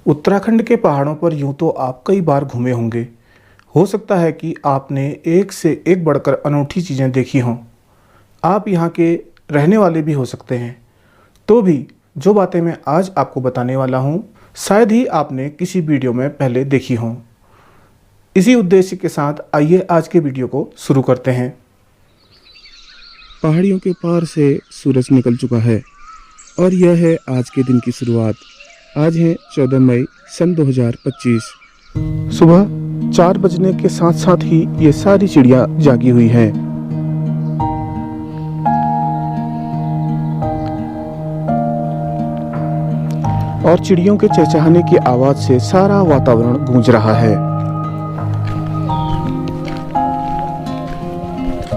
उत्तराखंड के पहाड़ों पर यूं तो आप कई बार घूमे होंगे। हो सकता है कि आपने एक से एक बढ़कर अनूठी चीज़ें देखी हों। आप यहाँ के रहने वाले भी हो सकते हैं। तो भी जो बातें मैं आज आपको बताने वाला हूँ, शायद ही आपने किसी वीडियो में पहले देखी हों। इसी उद्देश्य के साथ आइए आज के वीडियो को शुरू करते हैं। पहाड़ियों के पार से सूरज निकल चुका है और यह है आज के दिन की शुरुआत। आज है 14 मई सन 2025। सुबह 4 बजने के साथ साथ ही ये सारी चिड़िया जागी हुई हैं। और चिड़ियों के चहचहाने की आवाज से सारा वातावरण गूंज रहा है।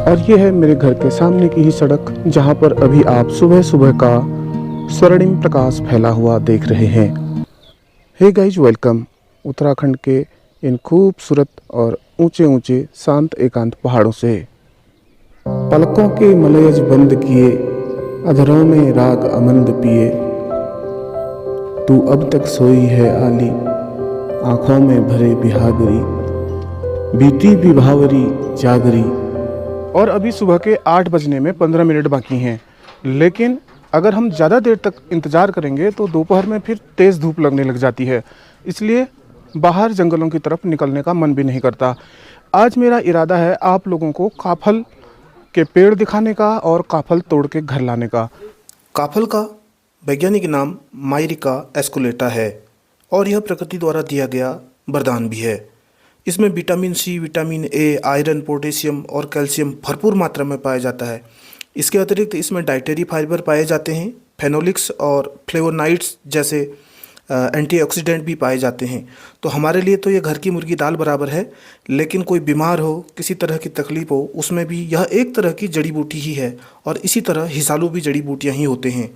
और ये है मेरे घर के सामने की ही सड़क, जहां पर अभी आप सुबह सुबह का स्वर्णिम प्रकाश फैला हुआ देख रहे हैं। हे गाइज, वेलकम उत्तराखंड के इन खूबसूरत और ऊंचे ऊंचे शांत एकांत पहाड़ों से। पलकों के मलयज बंद किए, अधरों में राग अमंद पिए, तू अब तक सोई है आली, आंखों में भरे बिहागरी, बीती विभावरी जागरी। और अभी सुबह के 8 बजने में 15 मिनट बाकी हैं, लेकिन अगर हम ज़्यादा देर तक इंतज़ार करेंगे तो दोपहर में फिर तेज़ धूप लगने लग जाती है। इसलिए बाहर जंगलों की तरफ निकलने का मन भी नहीं करता। आज मेरा इरादा है आप लोगों को काफल के पेड़ दिखाने का और काफल तोड़ के घर लाने का। काफल का वैज्ञानिक नाम मायरिका एस्कुलेटा है और यह प्रकृति द्वारा दिया गया वरदान भी है। इसमें vitamin C, vitamin A, iron, potassium और कैल्शियम भरपूर मात्रा में पाया जाता है। इसके अतिरिक्त इसमें डाइटरी फाइबर पाए जाते हैं, फेनोलिक्स और फ्लेवोनाइड्स जैसे एंटीऑक्सीडेंट भी पाए जाते हैं। तो हमारे लिए तो ये घर की मुर्गी दाल बराबर है, लेकिन कोई बीमार हो, किसी तरह की तकलीफ हो, उसमें भी यह एक तरह की जड़ी बूटी ही है। और इसी तरह हिसालू भी जड़ी बूटियाँ ही होते हैं।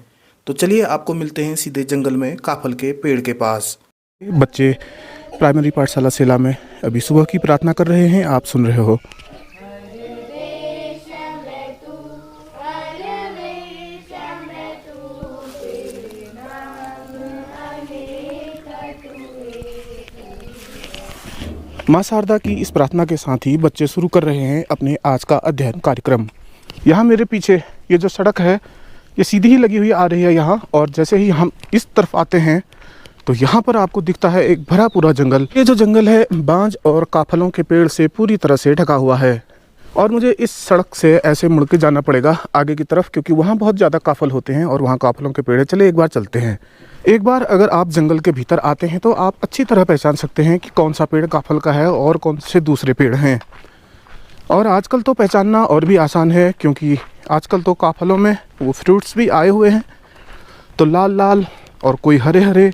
तो चलिए आपको मिलते हैं सीधे जंगल में काफल के पेड़ के पास। बच्चे प्राइमरी पाठशाला सेला में अभी सुबह की प्रार्थना कर रहे हैं, आप सुन रहे हो। माँ शारदा की इस प्रार्थना के साथ ही बच्चे शुरू कर रहे हैं अपने आज का अध्ययन कार्यक्रम। यहाँ मेरे पीछे ये जो सड़क है, ये सीधी ही लगी हुई आ रही है यहाँ, और जैसे ही हम इस तरफ आते हैं तो यहाँ पर आपको दिखता है एक भरा पूरा जंगल। ये जो जंगल है बांज और काफलों के पेड़ से पूरी तरह से ढका हुआ है। और मुझे इस सड़क से ऐसे मुड़ के जाना पड़ेगा आगे की तरफ, क्योंकि वहाँ बहुत ज़्यादा काफल होते हैं और वहाँ काफलों के पेड़ है। चले एक बार चलते हैं। एक बार अगर आप जंगल के भीतर आते हैं तो आप अच्छी तरह पहचान सकते हैं कि कौन सा पेड़ काफल का है और कौन से दूसरे पेड़ हैं। और आजकल तो पहचानना और भी आसान है, क्योंकि आजकल तो काफलों में वो फ्रूट्स भी आए हुए हैं। तो लाल लाल और कोई हरे हरे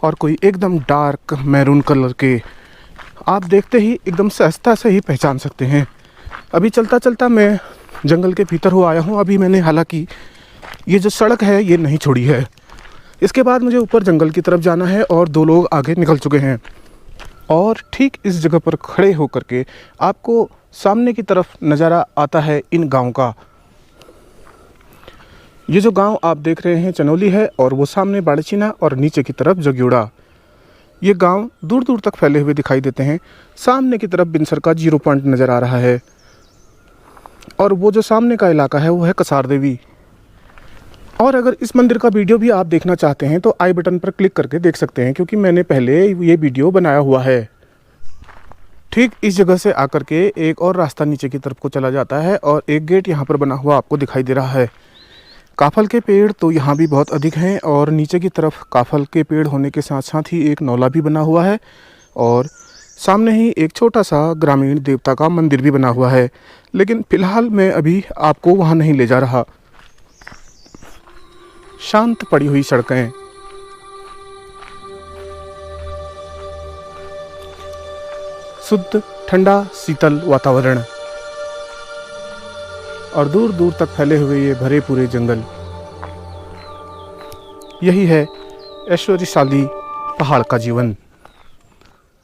और कोई एकदम डार्क मैरून कलर के, आप देखते ही एकदम सहजता से ही पहचान सकते हैं। अभी चलता चलता मैं जंगल के भीतर हो आया हूँ। अभी मैंने हालांकि ये जो सड़क है ये नहीं छोड़ी है। इसके बाद मुझे ऊपर जंगल की तरफ जाना है और 2 लोग आगे निकल चुके हैं। और ठीक इस जगह पर खड़े होकर के आपको सामने की तरफ नज़ारा आता है इन गांव का। ये जो गांव आप देख रहे हैं चनौली है, और वो सामने बाड़चीना और नीचे की तरफ जग्योड़ा। ये गांव दूर दूर तक फैले हुए दिखाई देते हैं। सामने की तरफ बिनसर का 0 पॉइंट नज़र आ रहा है, और वो जो सामने का इलाका है वो है कसार देवी। और अगर इस मंदिर का वीडियो भी आप देखना चाहते हैं तो आई बटन पर क्लिक करके देख सकते हैं, क्योंकि मैंने पहले ये वीडियो बनाया हुआ है। ठीक इस जगह से आकर के एक और रास्ता नीचे की तरफ को चला जाता है, और एक गेट यहाँ पर बना हुआ आपको दिखाई दे रहा है। काफल के पेड़ तो यहाँ भी बहुत अधिक हैं, और नीचे की तरफ काफल के पेड़ होने के साथ साथ ही एक नौला भी बना हुआ है, और सामने ही एक छोटा सा ग्रामीण देवता का मंदिर भी बना हुआ है। लेकिन फ़िलहाल मैं अभी आपको वहाँ नहीं ले जा रहा। शांत पड़ी हुई सड़कें, शुद्ध ठंडा शीतल वातावरण, और दूर दूर तक फैले हुए ये भरे पूरे जंगल, यही है ऐश्वर्यशाली पहाड़ का जीवन।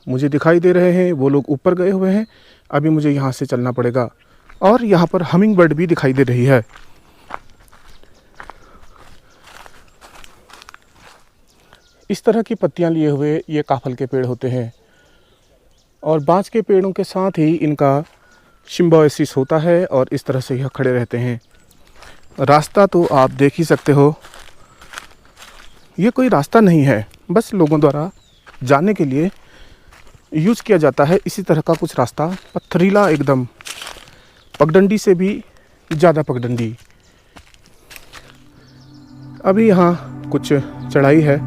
मुझे दिखाई दे रहे हैं वो लोग ऊपर गए हुए हैं। अभी मुझे यहाँ से चलना पड़ेगा। और यहाँ पर हमिंग बर्ड भी दिखाई दे रही है। इस तरह की पत्तियां लिए हुए ये काफल के पेड़ होते हैं और बांस के पेड़ों के साथ ही इनका सिम्बायोसिस होता है और इस तरह से यह खड़े रहते हैं। रास्ता तो आप देख ही सकते हो, ये कोई रास्ता नहीं है, बस लोगों द्वारा जाने के लिए यूज़ किया जाता है। इसी तरह का कुछ रास्ता, पथरीला एकदम, पगडंडी से भी ज़्यादा पगडंडी। अभी यहाँ कुछ चढ़ाई है।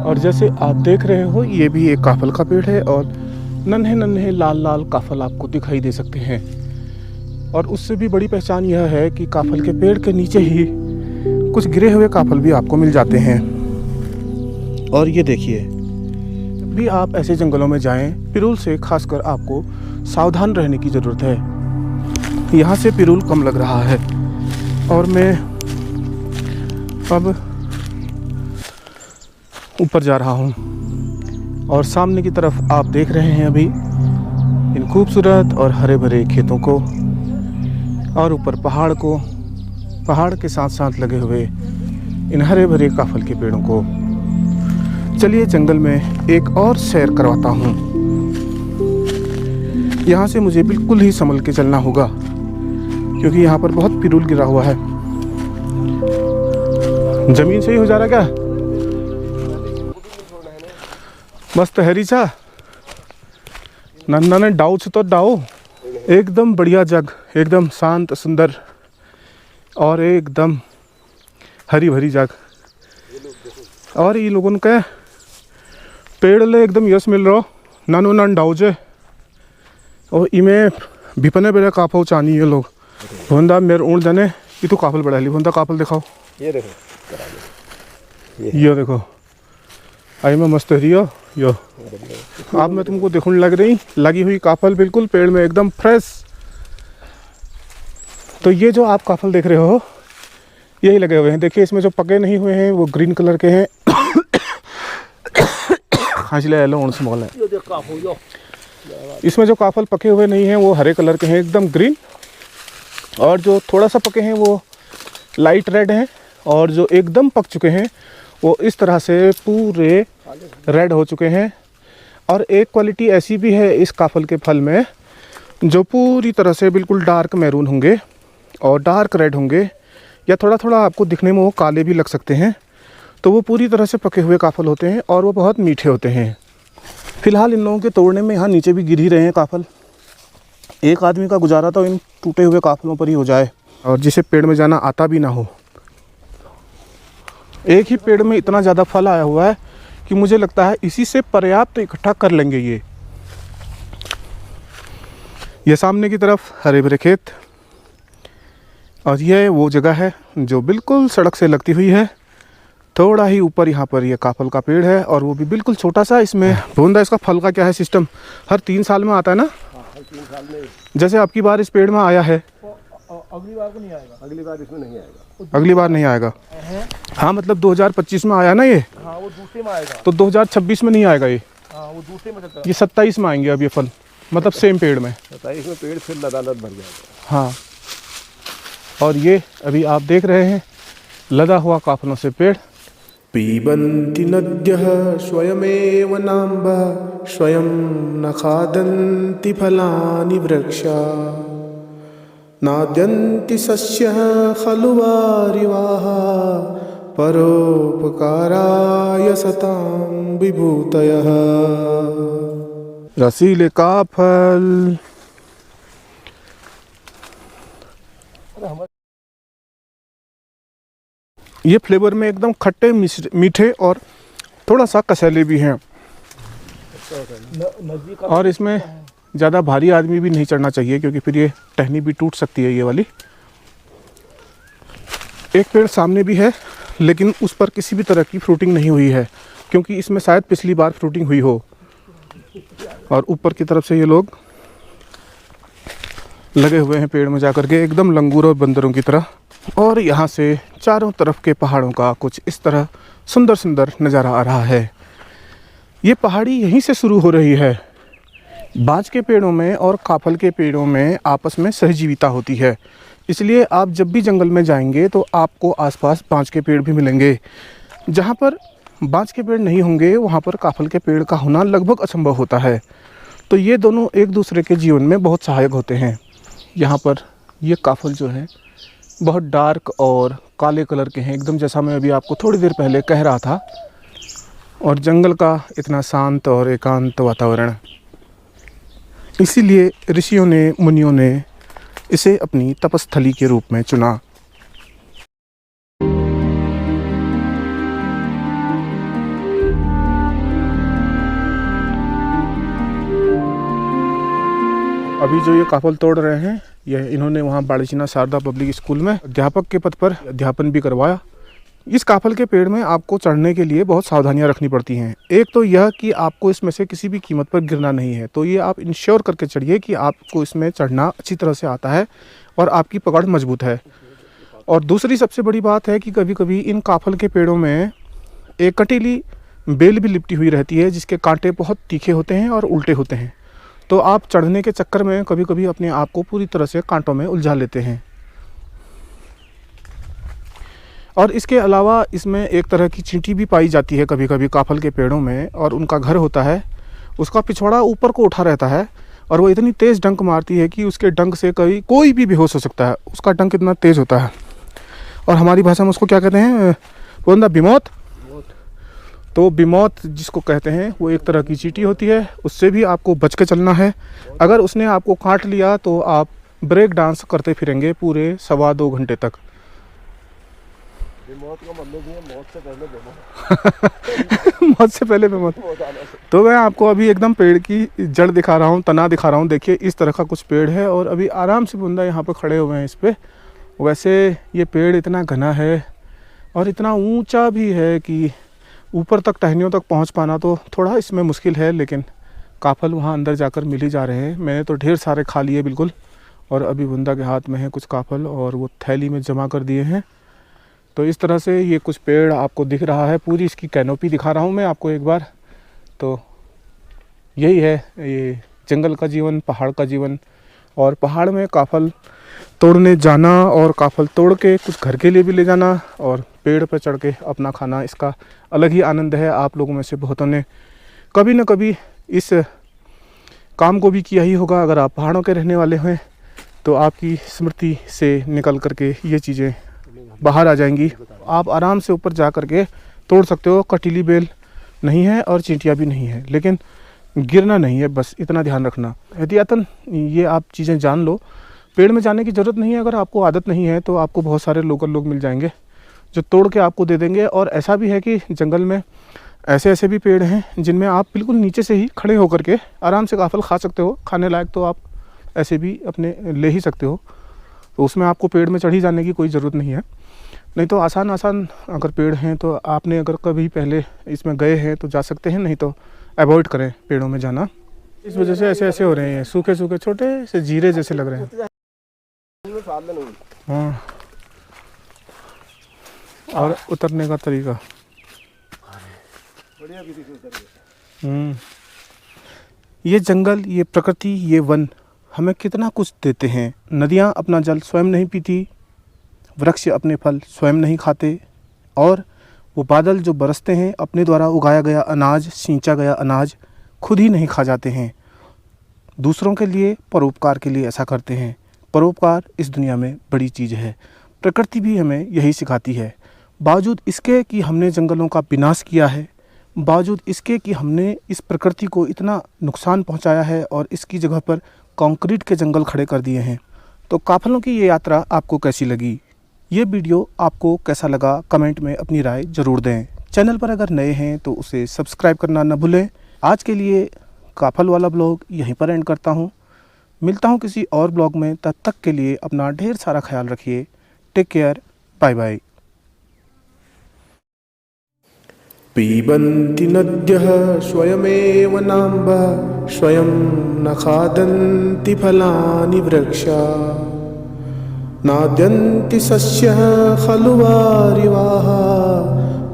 और जैसे आप देख रहे हो, ये भी एक काफल का पेड़ है और नन्हे नन्हे लाल लाल काफल आपको दिखाई दे सकते हैं। और उससे भी बड़ी पहचान यह है कि काफल के पेड़ के नीचे ही कुछ गिरे हुए काफल भी आपको मिल जाते हैं। और ये देखिए, जब भी आप ऐसे जंगलों में जाएं, पिरूल से खासकर आपको सावधान रहने की ज़रूरत है। यहाँ से पिरूल कम लग रहा है और मैं अब ऊपर जा रहा हूँ और सामने की तरफ आप देख रहे हैं अभी इन खूबसूरत और हरे भरे खेतों को और ऊपर पहाड़ को, पहाड़ के साथ साथ लगे हुए इन हरे भरे काफल के पेड़ों को। चलिए जंगल में एक और सैर करवाता हूँ। यहाँ से मुझे बिल्कुल ही संभल के चलना होगा क्योंकि यहाँ पर बहुत पिरूल गिरा हुआ है। जमीन से ही हो जा रहा क्या? मस्त हैरीचा नन्ना ने डाउ तो डाउ, एकदम बढ़िया जग, एकदम शांत सुंदर और एकदम हरी भरी जग। और ये लोगों के पेड़ ले एकदम यश मिल रहा नानो नान डाउजे और इमें भिपने बेरे काफल चानी ये लोग भोंदा मेरे ऊँट जाने ये तो काफल बढ़ा ली। भोंदा काफल दिखाओ, ये देखो, ये देखो आई में मस्त हरियो यो। आप मैं तुमको देखने लगी हुई काफल बिल्कुल पेड़ में एकदम फ्रेश। तो ये जो आप काफल देख रहे हो यही लगे हुए हैं। देखिए इसमें जो पके नहीं हुए हैं वो ग्रीन कलर के हैं। इसमें जो काफल पके हुए नहीं हैं वो हरे कलर के हैं, एकदम ग्रीन। और जो थोड़ा सा पके हैं वो लाइट रेड हैं और जो एकदम पक चुके हैं वो इस तरह से पूरे रेड हो चुके हैं। और एक क्वालिटी ऐसी भी है इस काफल के फल में जो पूरी तरह से बिल्कुल डार्क मैरून होंगे और डार्क रेड होंगे या थोड़ा थोड़ा आपको दिखने में वो काले भी लग सकते हैं। तो वो पूरी तरह से पके हुए काफल होते हैं और वो बहुत मीठे होते हैं। फिलहाल इन लोगों के तोड़ने में यहाँ नीचे भी गिर ही रहे हैं काफल। एक आदमी का गुजारा तो इन टूटे हुए काफलों पर ही हो जाए और जिसे पेड़ में जाना आता भी ना हो। एक ही पेड़ में इतना ज़्यादा फल आया हुआ है कि मुझे लगता है इसी से पर्याप्त इकट्ठा कर लेंगे ये सामने की तरफ हरे भरे खेत और ये वो जगह है जो बिल्कुल सड़क से लगती हुई है। थोड़ा ही ऊपर यहाँ पर ये काफल का पेड़ है और वो भी बिल्कुल छोटा सा। इसमें भोंदा इसका फल का क्या है सिस्टम? हर 3 साल में आता है ना? हर 3 साल में। जैसे आपकी बार इस पेड़ में आया है, अगली बार को नहीं आएगा, अगली बार इसमें नहीं आएगा, अगली बार नहीं आएगा। हाँ मतलब 2025 में आया ना ये, हाँ वो दूसरे में आएगा, तो 2026 में नहीं आएगा ये, हाँ वो दूसरे में चलता है। ये 27 में आएंगे अब ये फल, मतलब सेम पेड़ में। 27 में पेड़ फिर लदालद भर जाएगा। हाँ और ये अभी आप देख रहे हैं लदा हुआ काफलों से पेड़। पिबन्ति नद्यः स्वयमेव नाम्भः स्वयं न खादन्ति फलानि वृक्षा नाद्यन्ति सस्यः खलु वारिवाः परोपकाराय सतां विभूतयः। रसीले काफल ये फ्लेवर में एकदम खट्टे मीठे और थोड़ा सा कसैले भी हैं। और इसमें ज़्यादा भारी आदमी भी नहीं चढ़ना चाहिए क्योंकि फिर ये टहनी भी टूट सकती है ये वाली। एक पेड़ सामने भी है लेकिन उस पर किसी भी तरह की फ्रूटिंग नहीं हुई है क्योंकि इसमें शायद पिछली बार फ्रूटिंग हुई हो। और ऊपर की तरफ से ये लोग लगे हुए हैं पेड़ में जाकर के एकदम लंगूर और बंदरों की तरह। और यहाँ से चारों तरफ के पहाड़ों का कुछ इस तरह सुंदर सुंदर नज़ारा आ रहा है। ये पहाड़ी यहीं से शुरू हो रही है, बांज के पेड़ों में और काफल के पेड़ों में आपस में सहजीविता होती है, इसलिए आप जब भी जंगल में जाएंगे तो आपको आसपास बांज के पेड़ भी मिलेंगे। जहाँ पर बांज के पेड़ नहीं होंगे वहाँ पर काफल के पेड़ का होना लगभग असंभव होता है। तो ये दोनों एक दूसरे के जीवन में बहुत सहायक होते हैं। यहाँ पर ये काफल जो है बहुत डार्क और काले कलर के हैं, एकदम जैसा मैं अभी आपको थोड़ी देर पहले कह रहा था। और जंगल का इतना शांत और एकांत वातावरण, इसीलिए ऋषियों ने मुनियों ने इसे अपनी तपस्थली के रूप में चुना। अभी जो ये काफल तोड़ रहे हैं, यह इन्होंने वहाँ बाड़ीचीना शारदा पब्लिक स्कूल में अध्यापक के पद पर अध्यापन भी करवाया। इस काफल के पेड़ में आपको चढ़ने के लिए बहुत सावधानियां रखनी पड़ती हैं। एक तो यह कि आपको इसमें से किसी भी कीमत पर गिरना नहीं है, तो ये आप इंश्योर करके चढ़िए कि आपको इसमें चढ़ना अच्छी तरह से आता है और आपकी पकड़ मजबूत है। और दूसरी सबसे बड़ी बात है कि कभी कभी इन काफल के पेड़ों में एक कटीली बेल भी लिपटी हुई रहती है, जिसके कांटे बहुत तीखे होते हैं और उल्टे होते हैं। तो आप चढ़ने के चक्कर में कभी कभी अपने आप को पूरी तरह से कांटों में उलझा लेते हैं। और इसके अलावा इसमें एक तरह की चींटी भी पाई जाती है कभी कभी काफल के पेड़ों में, और उनका घर होता है। उसका पिछवाड़ा ऊपर को उठा रहता है और वो इतनी तेज़ डंक मारती है कि उसके डंक से कोई भी बेहोश हो सकता है। उसका डंक इतना तेज़ होता है। और हमारी भाषा में उसको क्या कहते हैं, बोंदा बिमौत। तो बिमौत जिसको कहते हैं वो एक तरह की चींटी होती है, उससे भी आपको बच के चलना है। अगर उसने आपको काट लिया तो आप ब्रेक डांस करते फिरेंगे पूरे 2.25 घंटे तक। मौत का मतलब है मौत से पहले बेमौत। मौत से पहले बेमौत। तो मैं आपको अभी एकदम पेड़ की जड़ दिखा रहा हूँ, तना दिखा रहा हूँ। देखिए इस तरह का कुछ पेड़ है और अभी आराम से बुंदा यहाँ पर खड़े हुए हैं इस पे। वैसे ये पेड़ इतना घना है और इतना ऊंचा भी है कि ऊपर तक टहनियों तक पहुँच पाना तो थोड़ा इसमें मुश्किल है, लेकिन काफल वहाँ अंदर जाकर मिल ही जा रहे हैं। मैंने तो ढेर सारे खा लिए बिल्कुल, और अभी बुंदा के हाथ में है कुछ काफल और वो थैली में जमा कर दिए हैं। तो इस तरह से ये कुछ पेड़ आपको दिख रहा है, पूरी इसकी कैनोपी दिखा रहा हूँ मैं आपको एक बार। तो यही है ये जंगल का जीवन, पहाड़ का जीवन। और पहाड़ में काफल तोड़ने जाना और काफल तोड़ के कुछ घर के लिए भी ले जाना और पेड़ पर चढ़ के अपना खाना, इसका अलग ही आनंद है। आप लोगों में से बहुतों ने कभी न कभी इस काम को भी किया ही होगा। अगर आप पहाड़ों के रहने वाले हैं तो आपकी स्मृति से निकल करके ये चीज़ें बाहर आ जाएंगी। आप आराम से ऊपर जा करके तोड़ सकते हो। कटीली बेल नहीं है और चींटियाँ भी नहीं है, लेकिन गिरना नहीं है, बस इतना ध्यान रखना। एहतियातन ये आप चीज़ें जान लो। पेड़ में जाने की ज़रूरत नहीं है। अगर आपको आदत नहीं है तो आपको बहुत सारे लोकल लोग मिल जाएंगे जो तोड़ के आपको दे देंगे। और ऐसा भी है कि जंगल में ऐसे ऐसे भी पेड़ हैं जिनमें आप बिल्कुल नीचे से ही खड़े होकर के आराम से काफल खा सकते हो। खाने लायक तो आप ऐसे भी अपने ले ही सकते हो, तो उसमें आपको पेड़ में चढ़ी जाने की कोई ज़रूरत नहीं है। नहीं तो आसान अगर पेड़ हैं तो आपने अगर कभी पहले इसमें गए हैं तो जा सकते हैं, नहीं तो अवॉइड करें पेड़ों में जाना। इस वजह से ऐसे ऐसे हो रहे हैं, सूखे सूखे छोटे से जीरे जैसे लग रहे हैं। हाँ, और उतरने का तरीका ये जंगल, ये प्रकृति, ये वन हमें कितना कुछ देते हैं। नदियाँ अपना जल स्वयं नहीं पीती, वृक्ष अपने फल स्वयं नहीं खाते, और वो बादल जो बरसते हैं अपने द्वारा उगाया गया अनाज, सींचा गया अनाज खुद ही नहीं खा जाते हैं। दूसरों के लिए, परोपकार के लिए ऐसा करते हैं। परोपकार इस दुनिया में बड़ी चीज़ है। प्रकृति भी हमें यही सिखाती है। बावजूद इसके कि हमने जंगलों का विनाश किया है, बावजूद इसके कि हमने इस प्रकृति को इतना नुकसान पहुंचाया है और इसकी जगह पर कंक्रीट के जंगल खड़े कर दिए हैं, तो काफलों की ये यात्रा आपको कैसी लगी? ये वीडियो आपको कैसा लगा? कमेंट में अपनी राय ज़रूर दें। चैनल पर अगर नए हैं तो उसे सब्सक्राइब करना न भूलें। आज के लिए काफल वाला ब्लॉग यहीं पर एंड करता हूँ। मिलता हूँ किसी और ब्लॉग में। तब तक के लिए अपना ढेर सारा ख्याल रखिए। Take care, bye bye. पिबन्ति नद्यः स्वयमेव नाम्भः स्वयं न खादन्ति फलानि वृक्षा नाद्यन्ति सस्यः खलु वारिवाः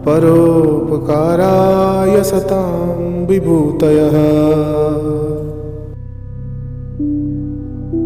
परोपकाराय सतां विभूतयः।